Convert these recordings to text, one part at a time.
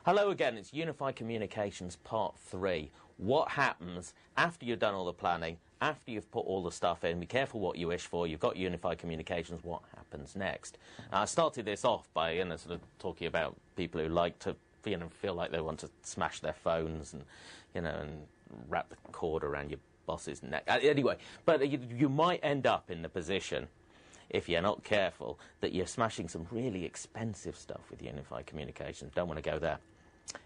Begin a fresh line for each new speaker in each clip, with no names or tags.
Hello again, it's Unified Communications Part 3. What happens after you've done all the planning, after you've put all the stuff in? Be careful what you wish for. You've got Unified Communications. What happens next? I started this off by sort of talking about people who like to feel like they want to smash their phones and and wrap the cord around your boss's neck. Anyway, but you might end up in the position, if you're not careful, that you're smashing some really expensive stuff with Unified Communications. Don't want to go there.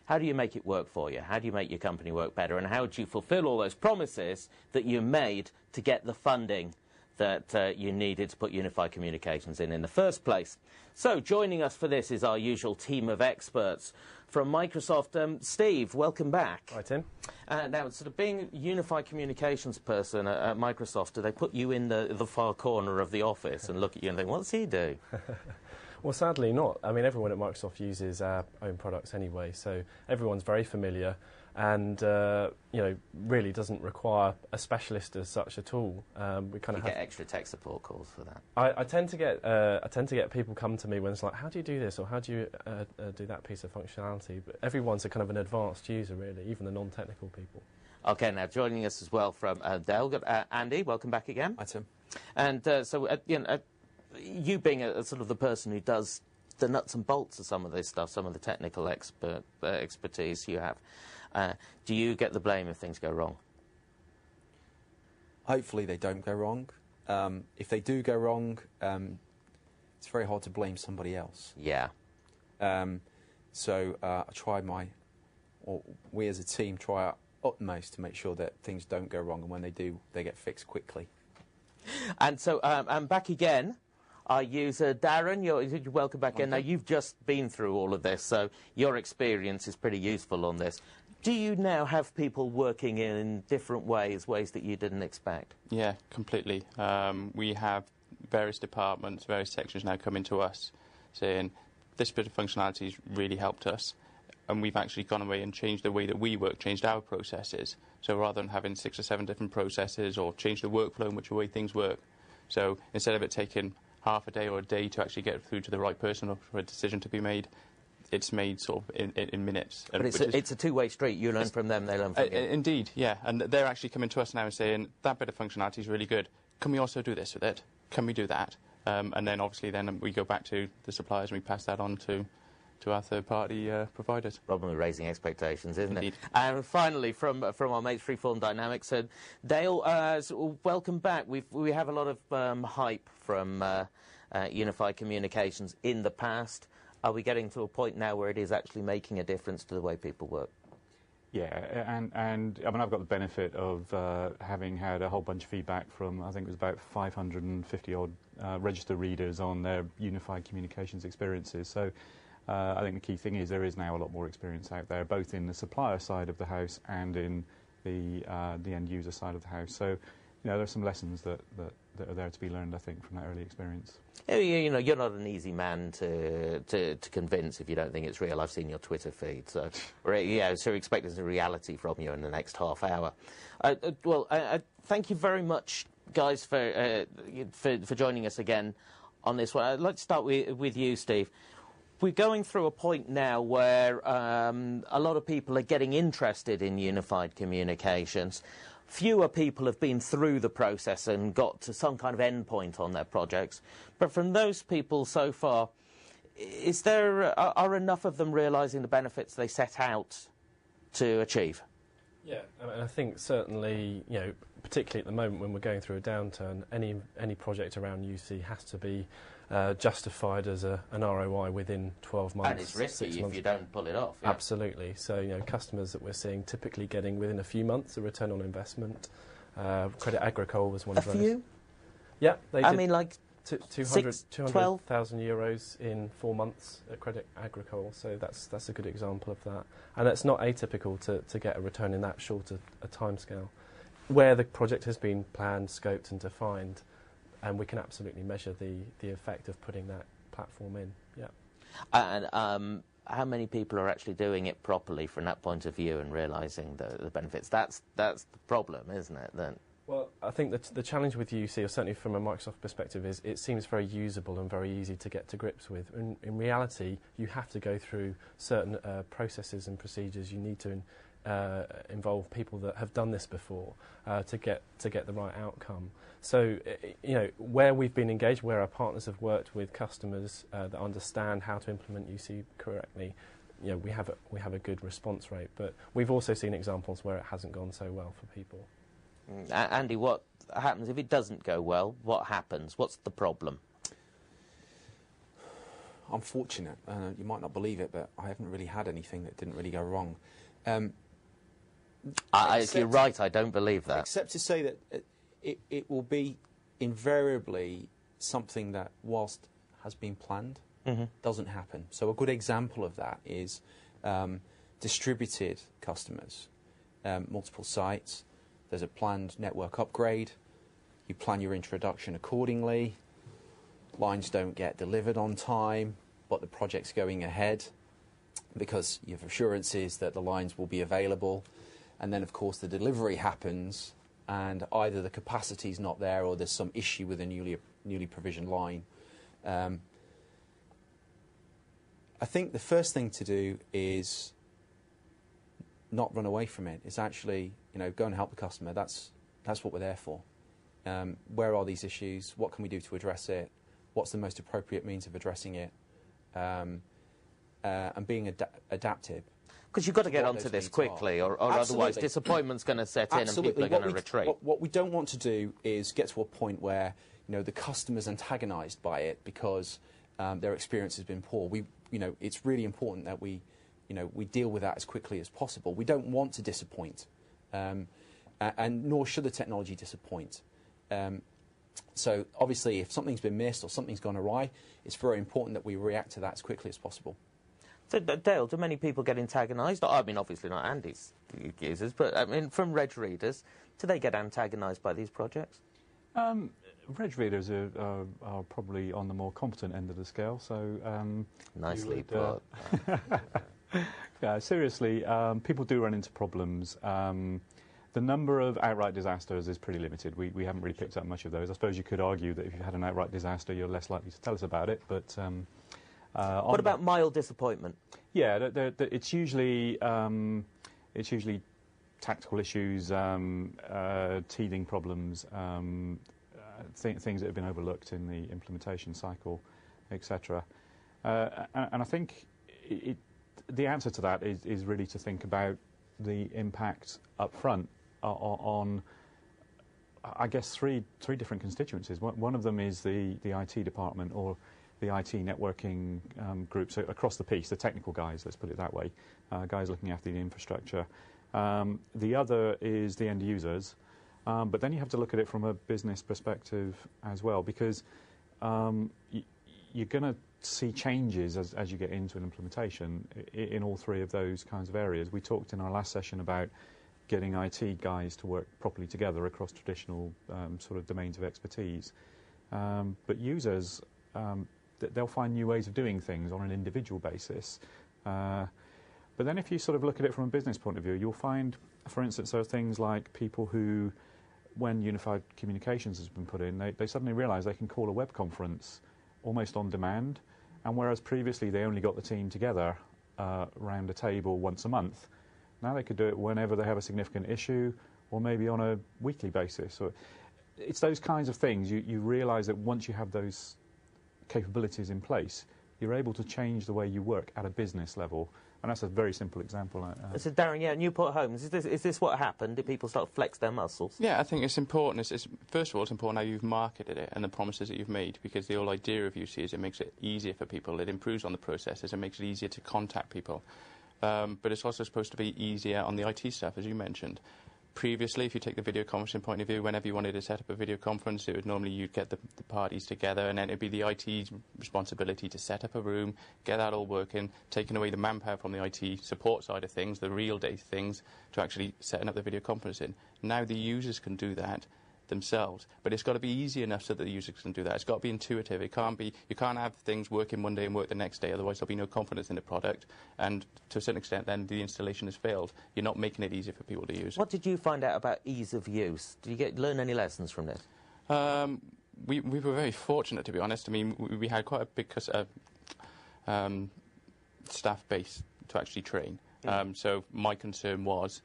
How do you make it work for you? How do you make your company work better? And how do you fulfill all those promises that you made to get the funding that you needed to put Unified Communications in the first place? So joining us for this is our usual team of experts from Microsoft. Steve, welcome back.
Hi, Tim.
Now, sort of being a Unified Communications person at Microsoft, do they put you in the far corner of the office and look at you and think, what's he do?
Well, sadly not. I mean, everyone at Microsoft uses our own products anyway, so everyone's very familiar and, really doesn't require a specialist as such at all. We kind of
get extra tech support calls for that.
I tend to get people come to me when it's like, how do you do this, or how do you do that piece of functionality? But everyone's a kind of an advanced user, really, even the non-technical people.
Okay, now joining us as well from Dell, Andy, welcome back again.
Hi, Tim.
And you being a sort of the person who does the nuts and bolts of some of this stuff, some of the technical expertise you have, do you get the blame if things go wrong?
Hopefully they don't go wrong. If they do go wrong, it's very hard to blame somebody else.
Yeah.
So I try we as a team try our utmost to make sure that things don't go wrong, and when they do, they get fixed quickly.
And so I'm back again. Our user, Darren, you're welcome back in. Now, you've just been through all of this, so your experience is pretty useful on this. Do you now have people working in different ways that you didn't expect?
Yeah, completely. We have various departments, various sections now coming to us saying, this bit of functionality has really helped us, and we've actually gone away and changed the way that we work, changed our processes. So rather than having 6 or 7 different processes or change the workflow in which way things work, so instead of it taking half a day or a day to actually get through to the right person or for a decision to be made, it's made sort of in minutes.
But it's a two-way street. You learn from them, they learn from you.
Indeed, yeah. And they're actually coming to us now and saying, that bit of functionality is really good. Can we also do this with it? Can we do that? And then obviously then we go back to the suppliers and we pass that on to our third-party providers.
Problem with raising expectations, isn't
Indeed.
it? And finally, from our mates Freeform Dynamics, Dale, welcome back. We have a lot of hype from Unified Communications in the past. Are we getting to a point now where it is actually making a difference to the way people work?
Yeah, and I mean, I've got the benefit of having had a whole bunch of feedback from, I think it was about 550-odd register readers on their Unified Communications experiences. So I think the key thing is there is now a lot more experience out there, both in the supplier side of the house and in the end user side of the house. So, there are some lessons that are there to be learned, I think, from that early experience.
You're not an easy man to convince if you don't think it's real. I've seen your Twitter feed, so so expect there's a reality from you in the next half hour. Thank you very much, guys, for joining us again on this one. I'd like to start with you, Steve. We're going through a point now where a lot of people are getting interested in Unified Communications. Fewer people have been through the process and got to some kind of endpoint on their projects. But from those people so far, are enough of them realising the benefits they set out to achieve?
Yeah, I think certainly, particularly at the moment when we're going through a downturn, any project around UC has to be justified as an ROI within 12 months.
And it's risky if you don't pull it off. Yeah.
Absolutely. So, customers that we're seeing typically getting within a few months a return on investment. Credit Agricole was one of those. A few? Yeah, they did.
I mean, like
200,000 euros in 4 months at Credit Agricole. So that's a good example of that. And that's not atypical to get a return in that short a timescale, where the project has been planned, scoped, and defined. And we can absolutely measure the effect of putting that platform in. Yeah.
And how many people are actually doing it properly from that point of view and realising the benefits? That's the problem, isn't it?
Well, I think that the challenge with UC, or certainly from a Microsoft perspective, is it seems very usable and very easy to get to grips with. In reality, you have to go through certain processes and procedures. You need to involve people that have done this before to get the right outcome. So, where we've been engaged, where our partners have worked with customers that understand how to implement UC correctly, we have a good response rate. But we've also seen examples where it hasn't gone so well for people.
Andy, what happens if it doesn't go well? What happens? What's the problem?
I'm fortunate. You might not believe it, but I haven't really had anything that didn't really go wrong.
You're right, I don't believe that.
Except to say that it will be invariably something that, whilst has been planned, doesn't happen. So a good example of that is distributed customers, multiple sites. There's a planned network upgrade. You plan your introduction accordingly. Lines don't get delivered on time, but the project's going ahead because you have assurances that the lines will be available. And then, of course, the delivery happens, and either the capacity's not there or there's some issue with a newly provisioned line. I think the first thing to do is not run away from it. It's actually, go and help the customer. That's what we're there for. Where are these issues? What can we do to address it? What's the most appropriate means of addressing it? And being adaptive.
Because you've got to get onto this quickly, or otherwise disappointment's going to set in and people are going to retreat.
What we don't want to do is get to a point where the customer's antagonised by it because their experience has been poor. It's really important that we deal with that as quickly as possible. We don't want to disappoint, and nor should the technology disappoint. So obviously, if something's been missed or something's gone awry, it's very important that we react to that as quickly as possible.
So, Dale, do many people get antagonised? I mean, obviously not Andy's users, but I mean, from Reg readers, do they get antagonised by these projects?
Reg readers are probably on the more competent end of the scale, so...
Nicely put.
Yeah, seriously, people do run into problems. The number of outright disasters is pretty limited. We haven't really picked up much of those. I suppose you could argue that if you had an outright disaster, you're less likely to tell us about it, but...
what about mild disappointment?
Yeah, it's usually tactical issues, teething problems, things that have been overlooked in the implementation cycle, etc. And I think the answer to that is really to think about the impact up front on, I guess, three different constituencies. One of them is the IT department, or the IT networking groups across the piece, the technical guys, let's put it that way, guys looking after the infrastructure. The other is the end users, but then you have to look at it from a business perspective as well, because you're going to see changes as you get into an implementation in all three of those kinds of areas. We talked in our last session about getting IT guys to work properly together across traditional sort of domains of expertise. But users, they'll find new ways of doing things on an individual basis. But then if you sort of look at it from a business point of view, you'll find, for instance, there are things like people who, when unified communications has been put in, they suddenly realise they can call a web conference almost on demand, and whereas previously they only got the team together around a table once a month, now they could do it whenever they have a significant issue, or maybe on a weekly basis. So it's those kinds of things. You realise that once you have those capabilities in place, you're able to change the way you work at a business level. And that's a very simple example.
So, Darren, Newport Homes, is this what happened? Did people start to flex their muscles?
Yeah, I think it's important. First of all, it's important how you've marketed it and the promises that you've made, because the whole idea of UC is it makes it easier for people, it improves on the processes, it makes it easier to contact people. But it's also supposed to be easier on the IT stuff, as you mentioned. Previously, if you take the video conferencing point of view, whenever you wanted to set up a video conference, it would normally you'd get the parties together, and then it'd be the IT's responsibility to set up a room, get that all working, taking away the manpower from the IT support side of things, the real day things, to actually setting up the video conferencing. Now the users can do that themselves. But it's got to be easy enough so that the users can do that. It's got to be intuitive. It can't be, you can't have things working one day and work the next day, otherwise there'll be no confidence in the product, and to a certain extent then the installation has failed. You're not making it easy for people to use.
What did you find out about ease of use? Did you learn any lessons from this?
We were very fortunate, to be honest. I mean, we had quite a big staff base to actually train. So my concern was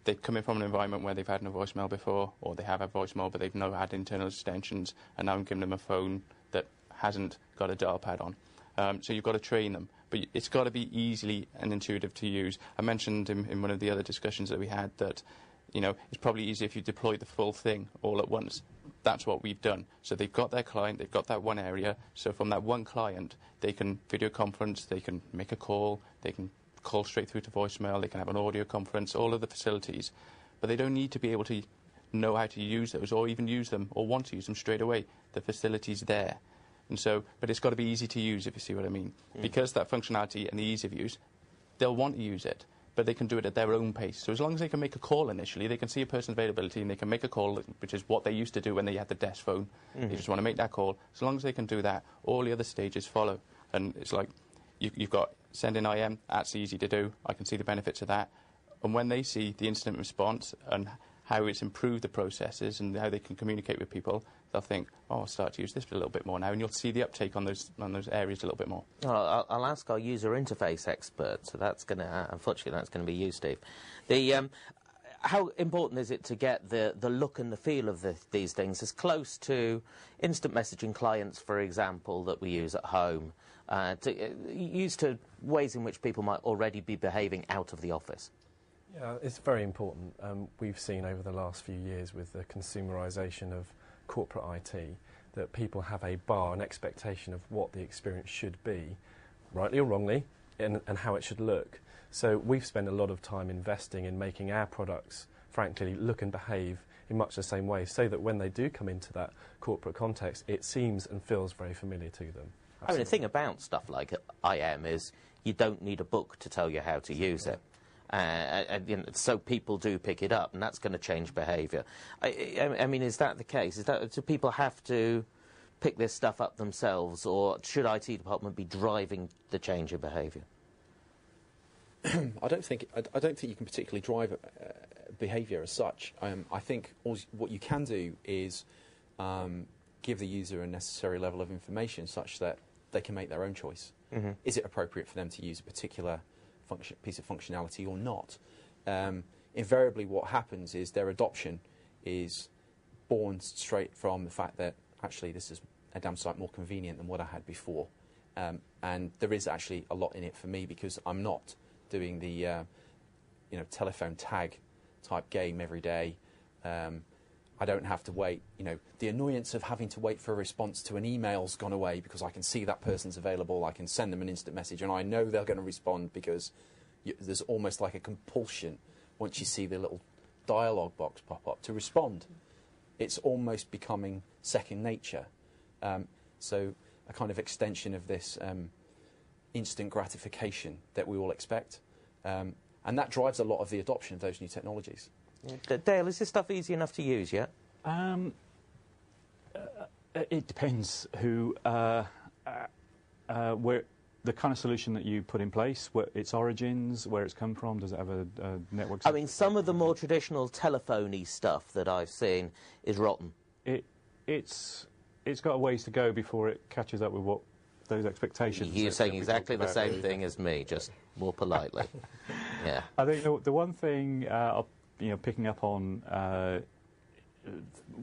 they've come in from an environment where they've had no voicemail before, or they have had voicemail but they've never had internal extensions, and now I'm giving them a phone that hasn't got a dial pad on. So you've got to train them. But it's got to be easily and intuitive to use. I mentioned in one of the other discussions that we had that, you know, it's probably easier if you deploy the full thing all at once. That's what we've done. So they've got their client, they've got that one area. So from that one client, they can video conference, they can make a call, they can call straight through to voicemail, they can have an audio conference, all of the facilities. But they don't need to be able to know how to use those or even use them or want to use them straight away. The facility's there. And so, but it's got to be easy to use, if you see what I mean. Because that functionality and the ease of use, they'll want to use it, but they can do it at their own pace. So as long as they can make a call initially, they can see a person's availability and they can make a call, which is what they used to do when they had the desk phone. They just want to make that call. As long as they can do that, all the other stages follow. And it's like, you've got sending IM, that's easy to do. I can see the benefits of that. And when they see the instant response and how it's improved the processes and how they can communicate with people, they'll think, oh, I'll start to use this a little bit more now, and you'll see the uptake on those areas a little bit more.
Well, I'll ask our user interface expert, so that's going to, unfortunately, that's going to be you, Steve. How important is it to get the look and the feel of these things as close to instant messaging clients, for example, that we use at home, used to ways in which people might already be behaving out of the office?
Yeah, it's very important. We've seen over the last few years with the consumerisation of corporate IT that people have a bar, an expectation of what the experience should be, rightly or wrongly, and how it should look. So we've spent a lot of time investing in making our products, frankly, look and behave in much the same way, so that when they do come into that corporate context, it seems and feels very familiar to them. Absolutely.
I mean, the thing about stuff like IM is you don't need a book to tell you how to use it. You know, so people do pick it up, and that's going to change behaviour. I mean, is that the case? Do people have to pick this stuff up themselves, or should IT department be driving the change of behaviour?
I don't think you can particularly drive behaviour as such. I think what you can do is give the user a necessary level of information such that they can make their own choice. Is it appropriate for them to use a particular piece of functionality or not? Invariably what happens is their adoption is born straight from the fact that actually this is a damn sight more convenient than what I had before, and there is actually a lot in it for me because I'm not doing the telephone tag type game every day. I don't have to wait. The annoyance of having to wait for a response to an email's gone away because I can see that person's available. I can send them an instant message, and I know they're going to respond because there's almost like a compulsion once you see the little dialogue box pop up to respond. It's almost becoming second nature. So a kind of extension of this instant gratification that we all expect. And that drives a lot of the adoption of those new technologies.
Dale, is this stuff easy enough to use yet?
It depends where the kind of solution that you put in place, where its origins, where it's come from. Does it have a network?
I mean, some of the more traditional telephony stuff that I've seen is rotten.
It's got a ways to go before it catches up with what those expectations.
You're saying exactly the same thing as me, just more politely. Yeah.
I think the one thing, picking up on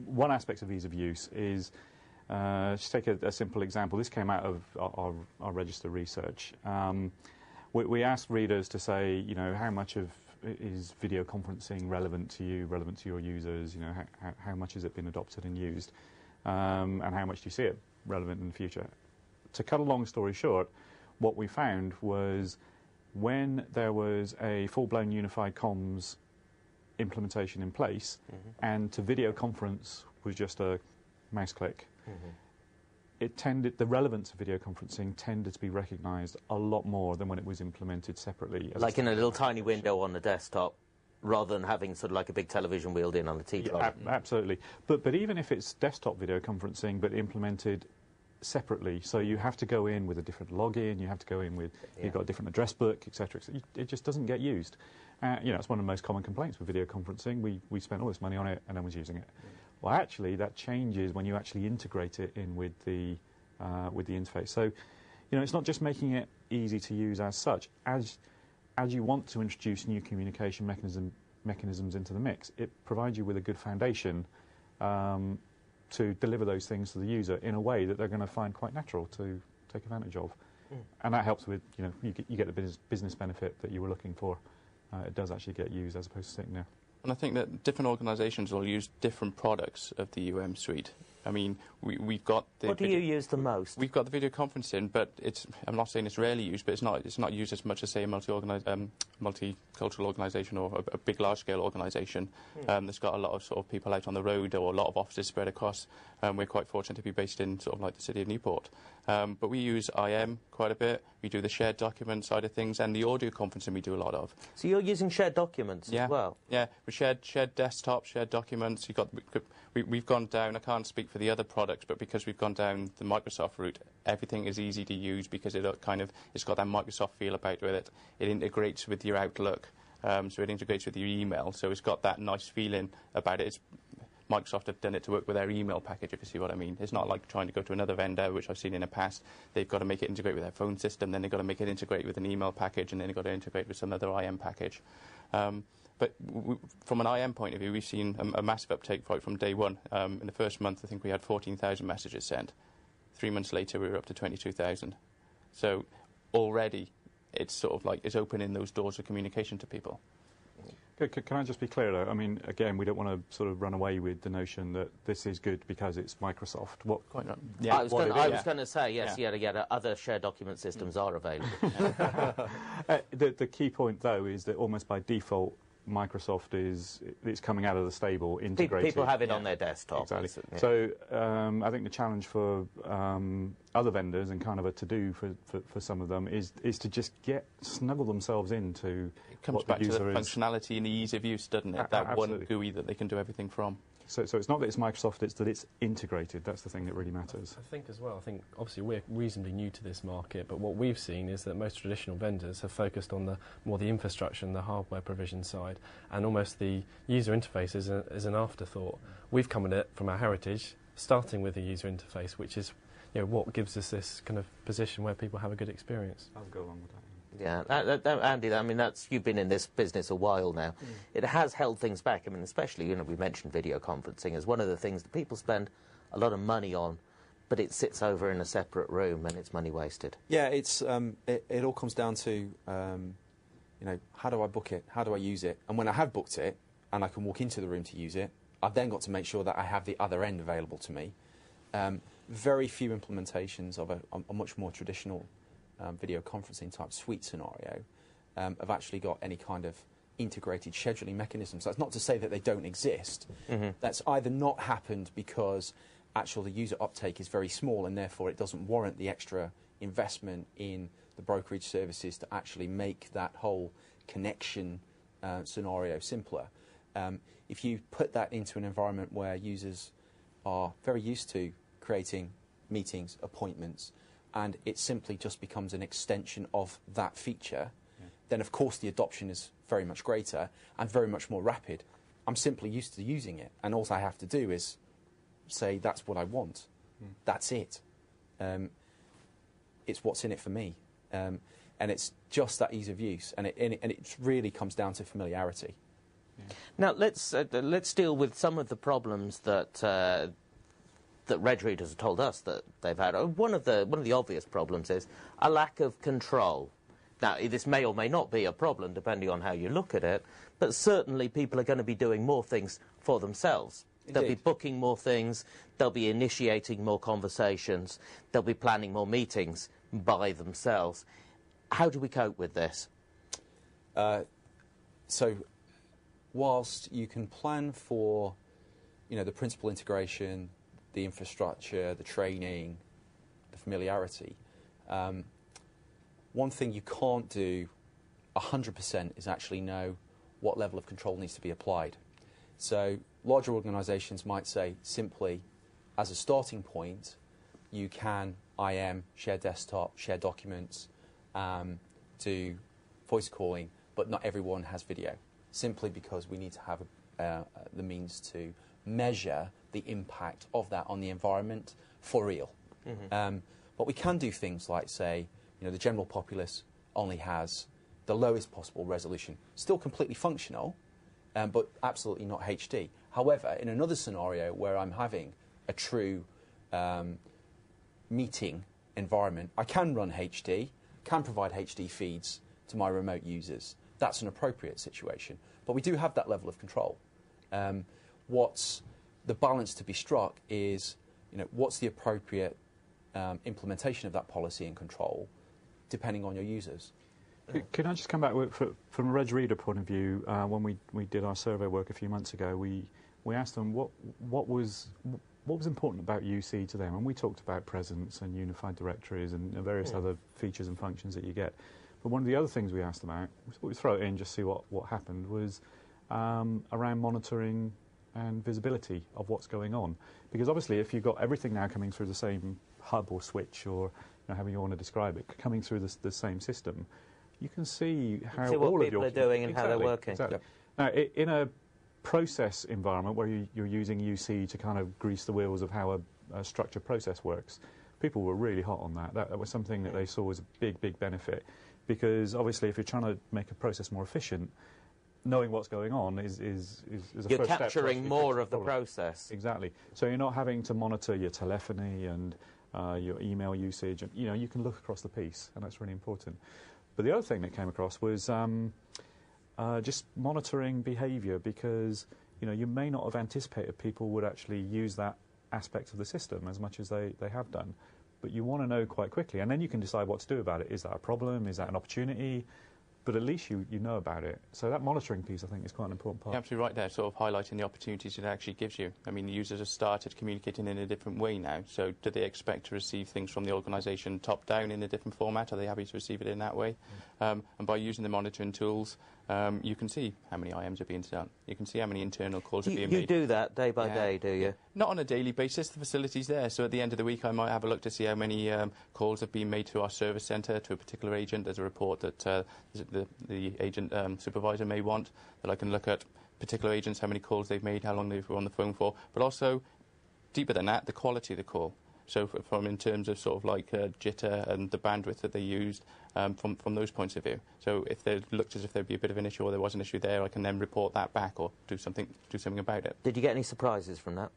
one aspect of ease of use is, just take a simple example. This came out of our register research. We asked readers to say, how much is video conferencing relevant to you, relevant to your users? How much has it been adopted and used, and how much do you see it relevant in the future? To cut a long story short, what we found was when there was a full-blown unified comms implementation in place, and to video conference was just a mouse click, the relevance of video conferencing tended to be recognised a lot more than when it was implemented separately.
Like in a little tiny window on the desktop. rather than having sort of like a big television wheeled in on a T-trolley.
Absolutely. But even if it's desktop video conferencing but implemented separately, so you have to go in with a different login, you have to go in with, you've got a different address book, etc. It just doesn't get used. It's one of the most common complaints with video conferencing. We spent all this money on it and no one's using it. Well, actually, that changes when you actually integrate it in with the interface. So, it's not just making it easy to use as such. As you want to introduce new communication mechanisms into the mix, it provides you with a good foundation to deliver those things to the user in a way that they're going to find quite natural to take advantage of. And that helps with, you get the business benefit that you were looking for. It does actually get used as opposed to sitting there.
And I think that different organisations will use different products of the UM suite. I mean, we've got the...
What do you use the most?
We've got the video conferencing, but I'm not saying it's rarely used, but it's not used as much as, say, a multicultural organisation or a big, large-scale organisation that's got a lot of sort of people out on the road or a lot of offices spread across. We're quite fortunate to be based in sort of like the city of Newport. But we use IM quite a bit. We do the shared document side of things, and the audio conferencing we do a lot of.
So you're using shared documents as well?
Yeah, we shared desktop, shared documents. We've gone down, I can't speak for the other products, but because we've gone down the Microsoft route, everything is easy to use because it's got that Microsoft feel about it. It integrates with your Outlook, so it integrates with your email, so it's got that nice feeling about it. Microsoft have done it to work with their email package, if you see what I mean. It's not like trying to go to another vendor, which I've seen in the past. They've got to make it integrate with their phone system, then they've got to make it integrate with an email package, and then they've got to integrate with some other IM package. But from an IM point of view, we've seen a massive uptake right from day one. In the first month, I think we had 14,000 messages sent. 3 months later, we were up to 22,000. So already, it's sort of like it's opening those doors of communication to people.
Can I just be clear, though? I mean, again, we don't want to sort of run away with the notion that this is good because it's Microsoft.
Quite not.
Yeah, I was going to say, yes, other shared document systems are available.
The key point, though, is that almost by default, Microsoft it's coming out of the stable, integrated.
People have it on their desktop.
Exactly. So I think the challenge for other vendors and kind of a to-do for some of them is to just snuggle themselves into
it comes
what
back
the user
to the
is.
functionality and the ease of use, doesn't it? That
Absolutely.
one GUI that they can do everything from.
So it's not that it's Microsoft, it's that it's integrated. That's the thing that really matters.
I think as well, obviously we're reasonably new to this market, but what we've seen is that most traditional vendors have focused on more the infrastructure and the hardware provision side, and almost the user interface is an afterthought. We've come at it from our heritage, starting with the user interface, which is what gives us this kind of position where people have a good experience.
I'll go along with that.
Yeah, Andy, I mean, you've been in this business a while now. It has held things back. I mean, especially, we mentioned video conferencing as one of the things that people spend a lot of money on, but it sits over in a separate room and it's money wasted.
Yeah, it all comes down to, how do I book it? How do I use it? And when I have booked it and I can walk into the room to use it, I've then got to make sure that I have the other end available to me. Very few implementations of a much more traditional video conferencing type suite scenario have actually got any kind of integrated scheduling mechanisms. That's not to say that they don't exist. That's either not happened because actually the user uptake is very small and therefore it doesn't warrant the extra investment in the brokerage services to actually make that whole connection scenario simpler. If you put that into an environment where users are very used to creating meetings, appointments, and it simply just becomes an extension of that feature, then of course the adoption is very much greater and very much more rapid. I'm simply used to using it, and all I have to do is say that's what I want. That's it. It's what's in it for me. And it's just that ease of use, and it really comes down to familiarity.
Now let's deal with some of the problems that Reg readers have told us that they've had. One of the obvious problems is a lack of control. Now, this may or may not be a problem, depending on how you look at it, but certainly people are going to be doing more things for themselves.
Indeed.
They'll be booking more things, they'll be initiating more conversations, they'll be planning more meetings by themselves. How do we cope with this?
So, whilst you can plan for, the principal integration, the infrastructure, the training, the familiarity, one thing you can't do 100% is actually know what level of control needs to be applied. So larger organisations might say simply, as a starting point, you can IM, share desktop, share documents, do voice calling, but not everyone has video, simply because we need to have the means to measure the impact of that on the environment for real. But we can do things like, say, the general populace only has the lowest possible resolution, still completely functional, but absolutely not HD. However, in another scenario where I'm having a true meeting environment, I can run HD, can provide HD feeds to my remote users. That's an appropriate situation. But we do have that level of control. What's the balance to be struck is, what's the appropriate implementation of that policy and control, depending on your users.
Can I just come back from a Reg Reader point of view? When we did our survey work a few months ago, we asked them what was important about UC to them, and we talked about presence and unified directories and various other features and functions that you get. But one of the other things we asked about, we throw it in just to see what happened, was around monitoring and visibility of what's going on. Because obviously, if you've got everything now coming through the same hub or switch, or however you want to describe it, coming through the same system, you can see how
see what
all of
people
your
are doing and how they're working.
Exactly.
Yep.
Now, in a process environment where you're using UC to kind of grease the wheels of how a structured process works, people were really hot on that. That was something that they saw as a big benefit, because obviously if you're trying to make a process more efficient, knowing what's going on is a
you're
first step.
capturing more of the process.
Exactly. So you're not having to monitor your telephony and your email usage, and you can look across the piece, and that's really important. But the other thing that came across was just monitoring behaviour, because you may not have anticipated people would actually use that aspect of the system as much as they have done. But you want to know quite quickly, and then you can decide what to do about it. Is that a problem? Is that an opportunity? But at least you know about it. So that monitoring piece, I think, is quite an important part.
You're absolutely right there, sort of highlighting the opportunities it actually gives you. I mean, the users have started communicating in a different way now. So do they expect to receive things from the organisation top-down in a different format? Are they happy to receive it in that way? And by using the monitoring tools, you can see how many IMs are being done. You can see how many internal calls are being made.
You do that day by day, do you?
Not on a daily basis. The facility's there. So at the end of the week, I might have a look to see how many calls have been made to our service centre, to a particular agent. There's a report that the agent supervisor may want, that I can look at particular agents, how many calls they've made, how long they were on the phone for. But also, deeper than that, the quality of the call. So from in terms of sort of like jitter and the bandwidth that they used from those points of view. So if they looked as if there'd be a bit of an issue or there was an issue there, I can then report that back or do something about it.
Did you get any surprises from that?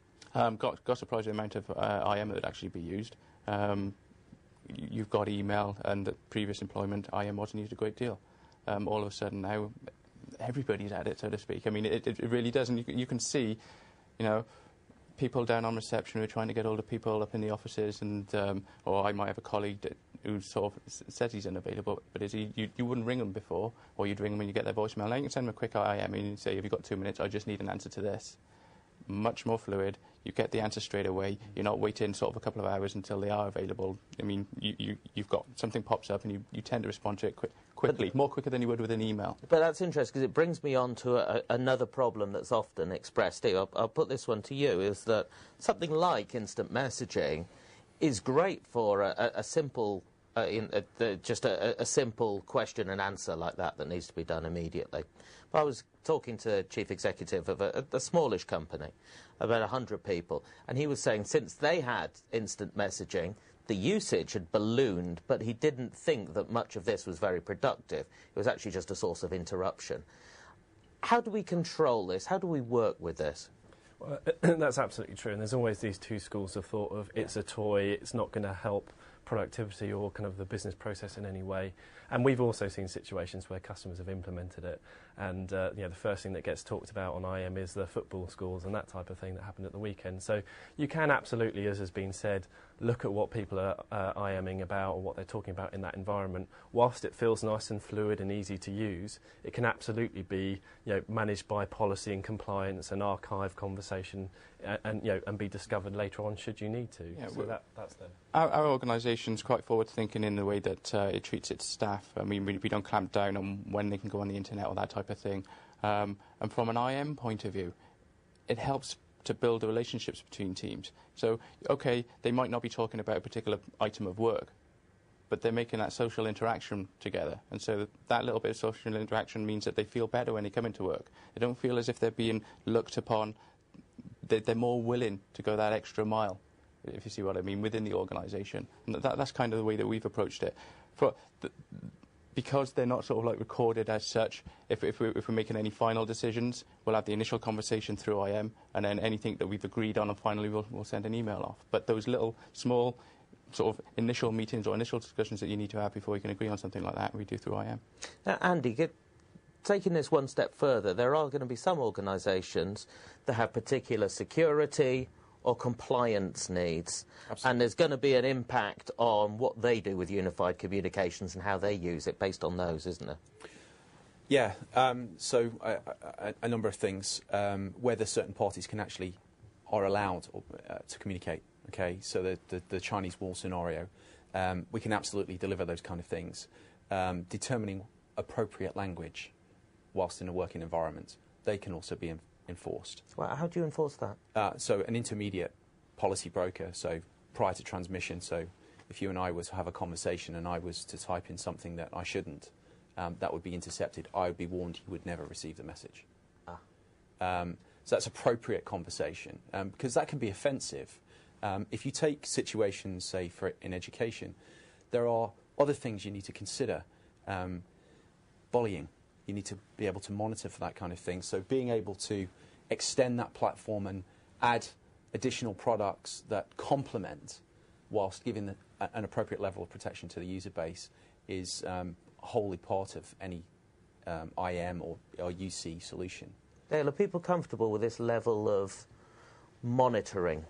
Got surprised at the amount of IM that would actually be used. You've got email, and the previous employment, IM wasn't used a great deal. All of a sudden now, everybody's at it, so to speak. I mean, it really does, and you can see, people down on reception who are trying to get hold of people up in the offices, and or I might have a colleague who sort of says he's unavailable, but you wouldn't ring them before, or you'd ring them when you get their voicemail. Now you can send them a quick IM and you say, have you got 2 minutes? I just need an answer to this. Much more fluid. You get the answer straight away. You're not waiting sort of a couple of hours until they are available. I mean, you've got something pops up and you tend to respond to it quickly, more quicker than you would with an email. But
that's interesting, because it brings me on to another problem that's often expressed. Steve, I'll put this one to you, is that something like instant messaging is great for a simple, just a simple question and answer like that needs to be done immediately. I was talking to the chief executive of a smallish company, about 100 people, and he was saying since they had instant messaging, the usage had ballooned, but he didn't think that much of this was very productive. It was actually just a source of interruption. How do we control this? How do we work with this?
Well, that's absolutely true, and there's always these two schools of thought of it's a toy, it's not going to help productivity or kind of the business process in any way. And we've also seen situations where customers have implemented it, and the first thing that gets talked about on IM is the football scores and that type of thing that happened at the weekend. So you can absolutely, as has been said, look at what people are IMing about or what they're talking about in that environment. Whilst it feels nice and fluid and easy to use, it can absolutely be managed by policy and compliance and archive conversation and be discovered later on should you need to.
Yeah,
so that's there.
Our organisation's quite forward-thinking in the way that it treats its staff. I mean, we don't clamp down on when they can go on the internet or that type of thing. And from an IM point of view, it helps to build the relationships between teams. So, okay, they might not be talking about a particular item of work, but they're making that social interaction together. And so that little bit of social interaction means that they feel better when they come into work. They don't feel as if they're being looked upon. They're more willing to go that extra mile, if you see what I mean, within the organisation. And that's kind of the way that we've approached it. Because they're not sort of like recorded as such, if we're making any final decisions, we'll have the initial conversation through IM, and then anything that we've agreed on, and finally we'll send an email off. But those little, small, sort of initial meetings or initial discussions that you need to have before you can agree on something like that, we do through IM.
Andy, taking this one step further, there are going to be some organisations that have particular security or compliance needs. Absolutely. And there's going to be an impact on what they do with unified communications and how they use it based on those, isn't there?
Yeah, so a number of things. Whether certain parties are allowed to communicate, okay, so the Chinese wall scenario, we can absolutely deliver those kind of things. Determining appropriate language whilst in a working environment, they can also be enforced.
Well, how do you enforce that?
So an intermediate policy broker, so prior to transmission, so if you and I was to have a conversation and I was to type in something that I shouldn't, that would be intercepted. I would be warned you would never receive the message. So that's appropriate conversation, because that can be offensive. If you take situations, say, in education, there are other things you need to consider. Bullying. You need to be able to monitor for that kind of thing. So being able to extend that platform and add additional products that complement whilst giving an appropriate level of protection to the user base is wholly part of any IM or UC solution.
Dale, are people comfortable with this level of monitoring?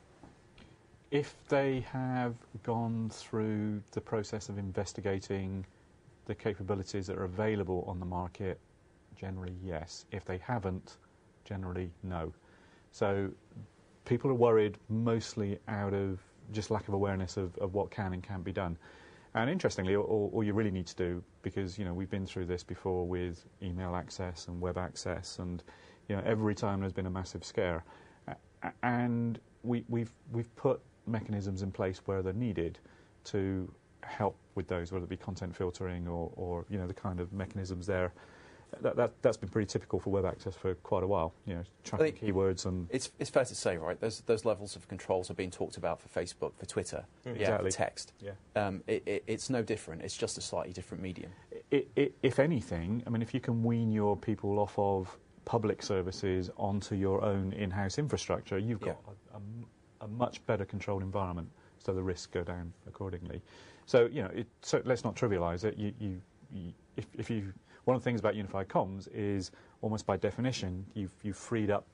If they have gone through the process of investigating the capabilities that are available on the market, generally yes. If they haven't, generally no. So people are worried mostly out of just lack of awareness of what can and can't be done. And interestingly, all you really need to do, because we've been through this before with email access and web access, and every time there's been a massive scare, and we've put mechanisms in place where they're needed to help with those, whether it be content filtering or the kind of mechanisms there. That's been pretty typical for web access for quite a while. Tracking keywords and
it's fair to say, right? Those levels of controls are being talked about for Facebook, for Twitter,
exactly.
For text.
Yeah.
It's no different. It's just a slightly different medium.
If anything, I mean, if you can wean your people off of public services onto your own in-house infrastructure, you've got a much better controlled environment, so the risks go down accordingly. So so let's not trivialise it. If you one of the things about unified comms is almost by definition you've freed up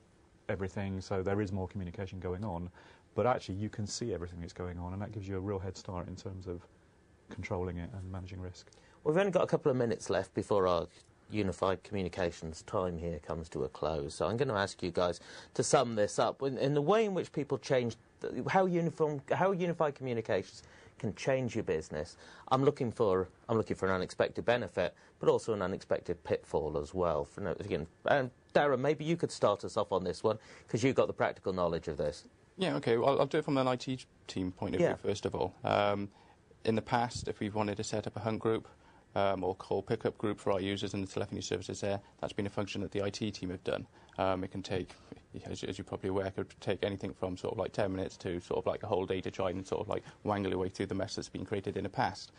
everything, so there is more communication going on, but actually you can see everything that's going on, and that gives you a real head start in terms of controlling it and managing risk.
We've only got a couple of minutes left before our unified communications time here comes to a close, so I'm going to ask you guys to sum this up in the way in which people change how unified communications can change your business. I'm looking for an unexpected benefit, but also an unexpected pitfall as well. Darren, maybe you could start us off on this one, because you've got the practical knowledge of this.
Yeah, okay. Well, I'll do it from an IT team point of view, first of all. In the past, if we've wanted to set up a hunt group or call pickup group for our users and the telephony services there, that's been a function that the IT team have done. It can take, as you're probably aware, it could take anything from sort of like 10 minutes to sort of like a whole day to try and sort of like wangle your way through the mess that's been created in the past.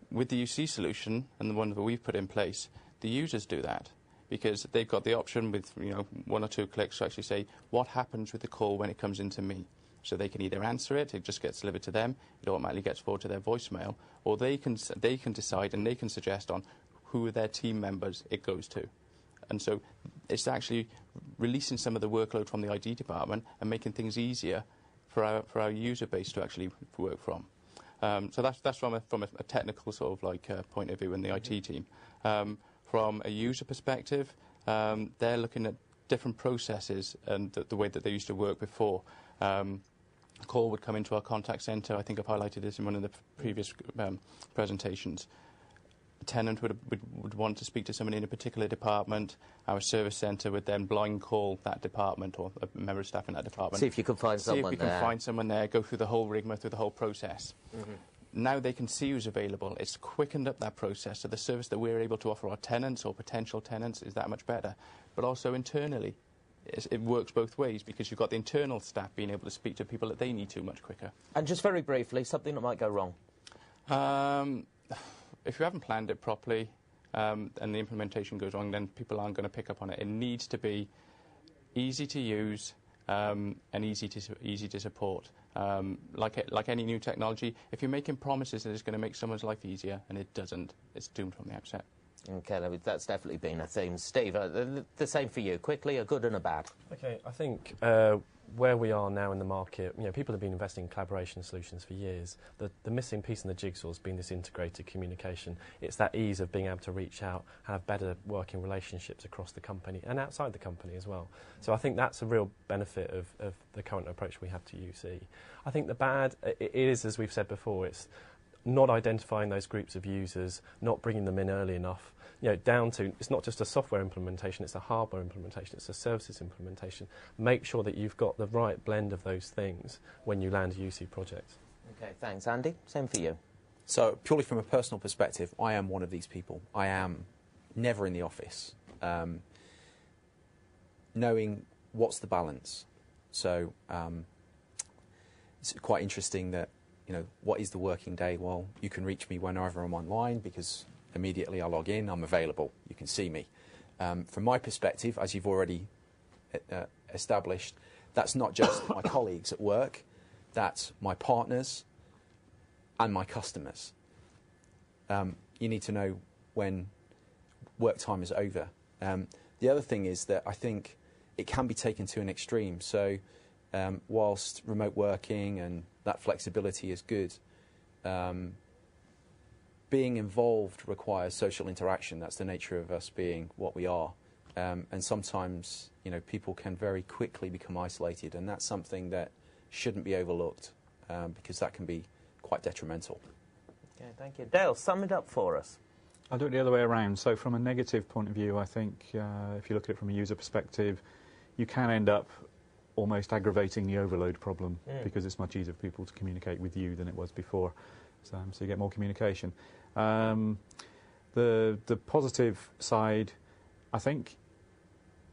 With the UC solution and the one that we've put in place, the users do that because they've got the option with 1 or 2 clicks to actually say what happens with the call when it comes into me. So they can either answer it just gets delivered to them, it automatically gets forwarded to their voicemail, or they can decide and they can suggest on who are their team members it goes to. And so it's actually releasing some of the workload from the IT department and making things easier for our user base to actually work from. So that's from a technical sort of like point of view in the IT team. From a user perspective, they're looking at different processes and the way that they used to work before. A call would come into our contact centre. I think I've highlighted this in one of the previous presentations. a tenant would want to speak to someone in a particular department, our service centre would then blind call that department or a member of staff in that department.
See if you can find someone there.
See if we can find someone there, go through the whole rigmarole, through the whole process. Now they can see who's available. It's quickened up that process, so the service that we're able to offer our tenants or potential tenants is that much better. But also internally, it works both ways, because you've got the internal staff being able to speak to people that they need to much quicker.
And just very briefly, something that might go wrong.
If you haven't planned it properly and the implementation goes wrong, then people aren't going to pick up on it. It needs to be easy to use and easy to support. Like any new technology, if you're making promises that it's going to make someone's life easier and it doesn't, it's doomed from the outset.
OK, that's definitely been a theme. Steve, the same for you. Quickly, a good and a bad.
OK, I think where we are now in the market, people have been investing in collaboration solutions for years. The missing piece in the jigsaw has been this integrated communication. It's that ease of being able to reach out, have better working relationships across the company and outside the company as well. So I think that's a real benefit of the current approach we have to UC. I think the bad, it is, as we've said before, it's not identifying those groups of users, not bringing them in early enough, down to, it's not just a software implementation, it's a hardware implementation, it's a services implementation. Make sure that you've got the right blend of those things when you land a UC project.
OK, thanks. Andy, same for you.
So purely from a personal perspective, I am one of these people. I am never in the office. Knowing what's the balance. So it's quite interesting that, what is the working day? Well, you can reach me whenever I'm online, because immediately I log in, I'm available, you can see me. From my perspective, as you've already established, that's not just my colleagues at work, that's my partners and my customers. You need to know when work time is over. The other thing is that I think it can be taken to an extreme. So whilst remote working and that flexibility is good, being involved requires social interaction. That's the nature of us being what we are. And sometimes, people can very quickly become isolated, and that's something that shouldn't be overlooked, because that can be quite detrimental.
Okay, thank you. Dale, sum it up for us.
I'll do it the other way around. So from a negative point of view, I think if you look at it from a user perspective, you can end up almost aggravating the overload problem, because it's much easier for people to communicate with you than it was before. So you get more communication. The positive side, I think,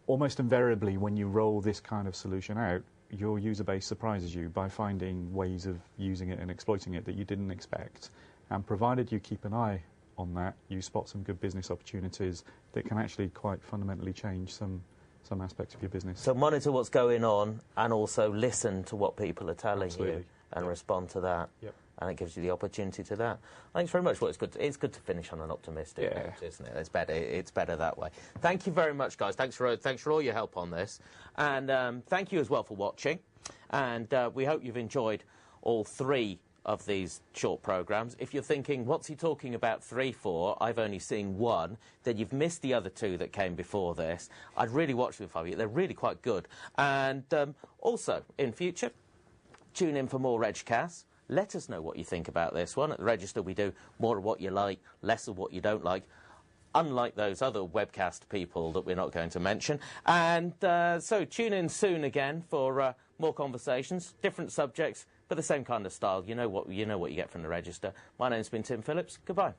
almost invariably when you roll this kind of solution out, your user base surprises you by finding ways of using it and exploiting it that you didn't expect. And provided you keep an eye on that, you spot some good business opportunities that can actually quite fundamentally change some aspects of your business.
So monitor what's going on and also listen to what people are telling you and respond to that.
Yep.
And it gives you the opportunity to that. Thanks very much. Well, it's good to finish on an optimistic note, isn't it? It's better that way. Thank you very much, guys. Thanks for all your help on this. And thank you as well for watching. And we hope you've enjoyed all three of these short programmes. If you're thinking, what's he talking about 3 for? I've only seen one. Then you've missed the other 2 that came before this. I'd really watch them if I were you. They're really quite good. And also, in future, tune in for more Regcasts. Let us know what you think about this one. At the Register, we do more of what you like, less of what you don't like, unlike those other webcast people that we're not going to mention. And so tune in soon again for more conversations, different subjects, but the same kind of style. You know what you get from the Register. My name's been Tim Phillips. Goodbye.